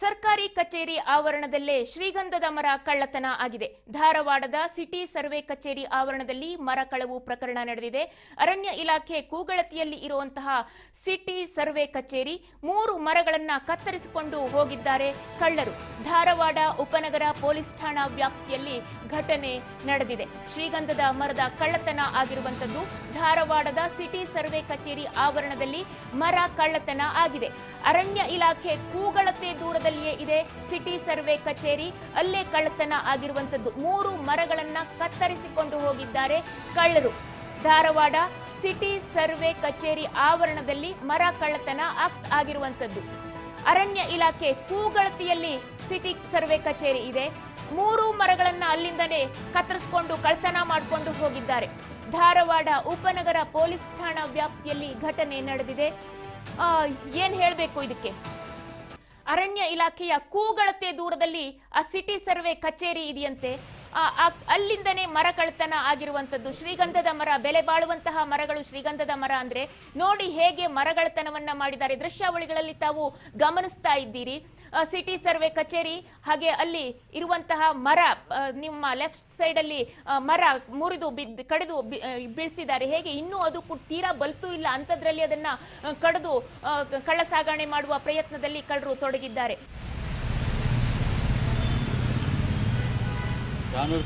ಸರ್ಕಾರಿ ಕಚೇರಿ ಆವರಣದಲ್ಲೇ ಶ್ರೀಗಂಧದ ಮರ ಕಳ್ಳತನ ಆಗಿದೆ. ಧಾರವಾಡದ ಸಿಟಿ ಸರ್ವೆ ಕಚೇರಿ ಆವರಣದಲ್ಲಿ ಮರ ಕಳವು ಪ್ರಕರಣ ನಡೆದಿದೆ. ಅರಣ್ಯ ಇಲಾಖೆ ಕೂಗಳತಿಯಲ್ಲಿ ಇರುವಂತಹ ಸಿಟಿ ಸರ್ವೆ ಕಚೇರಿ 3 ಮರಗಳನ್ನು ಕತ್ತರಿಸಿಕೊಂಡು ಹೋಗಿದ್ದಾರೆ ಕಳ್ಳರು. ಧಾರವಾಡ ಉಪನಗರ ಪೊಲೀಸ್ ಠಾಣಾ ವ್ಯಾಪ್ತಿಯಲ್ಲಿ ಘಟನೆ ನಡೆದಿದೆ. ಶ್ರೀಗಂಧದ ಮರದ ಕಳ್ಳತನ ಆಗಿರುವಂತದ್ದು ಧಾರವಾಡದ ಸಿಟಿ ಸರ್ವೆ ಕಚೇರಿ ಆವರಣದಲ್ಲಿ ಮರ ಕಳ್ಳತನ ಆಗಿದೆ. ಅರಣ್ಯ ಇಲಾಖೆ ಕೂಗಳತೆ ದೂರದಲ್ಲಿಯೇ ಇದೆ ಸಿಟಿ ಸರ್ವೆ ಕಚೇರಿ, ಅಲ್ಲೇ ಕಳ್ಳತನ ಆಗಿರುವಂತದ್ದು. 3 ಮರಗಳನ್ನ ಕತ್ತರಿಸಿಕೊಂಡು ಹೋಗಿದ್ದಾರೆ ಕಳ್ಳರು. ಧಾರವಾಡ ಸಿಟಿ ಸರ್ವೆ ಕಚೇರಿ ಆವರಣದಲ್ಲಿ ಮರ ಕಳ್ಳತನ ಆಗಿರುವಂತದ್ದು. ಅರಣ್ಯ ಇಲಾಖೆ ಕೂಗಳತಿಯಲ್ಲಿ ಸಿಟಿ ಸರ್ವೆ ಕಚೇರಿ ಇದೆ. 3 ಮರಗಳನ್ನ ಅಲ್ಲಿಂದಲೇ ಕತ್ತರಿಸಿಕೊಂಡು ಕಳ್ಳತನ ಮಾಡಿಕೊಂಡು ಹೋಗಿದ್ದಾರೆ. ಧಾರವಾಡ ಉಪನಗರ ಪೊಲೀಸ್ ಠಾಣಾ ವ್ಯಾಪ್ತಿಯಲ್ಲಿ ಘಟನೆ ನಡೆದಿದೆ. ಏನ್ ಹೇಳಬೇಕು ಇದಕ್ಕೆ? ಅರಣ್ಯ ಇಲಾಖೆಯ ಕೂಗಳತೆ ದೂರದಲ್ಲಿ ಆ ಸಿಟಿ ಸರ್ವೆ ಕಚೇರಿ ಇದೆಯಂತೆ. ಅಲ್ಲಿಂದನೇ ಮರ ಕಳ್ಳತನ ಆಗಿರುವಂತದ್ದು. ಶ್ರೀಗಂಧದ ಮರ, ಬೆಲೆ ಬಾಳುವಂತಹ ಮರಗಳು. ಶ್ರೀಗಂಧದ ಮರ ಅಂದ್ರೆ ನೋಡಿ ಹೇಗೆ ಮರಗಳತನವನ್ನ ಮಾಡಿದ್ದಾರೆ. ದೃಶ್ಯಾವಳಿಗಳಲ್ಲಿ ತಾವು ಗಮನಿಸ್ತಾ ಇದ್ದೀರಿ. ಸಿಟಿ ಸರ್ವೆ ಕಚೇರಿ, ಹಾಗೆ ಅಲ್ಲಿ ಇರುವಂತಹ ಮರ, ನಿಮ್ಮ ಲೆಫ್ಟ್ ಸೈಡ್ ಅಲ್ಲಿ ಮರ ಮುರಿದು ಕಡಿದು ಬೀಳಿಸಿದ್ದಾರೆ. ಹೇಗೆ ಇನ್ನೂ ಅದು ತೀರಾ ಬಲ್ತೂ ಇಲ್ಲ ಅಂತದ್ರಲ್ಲಿ ಅದನ್ನ ಕಡಿದು ಕಳ್ಳ ಸಾಗಣೆ ಮಾಡುವ ಪ್ರಯತ್ನದಲ್ಲಿ ಕಳ್ಳರು ತೊಡಗಿದ್ದಾರೆ. Janur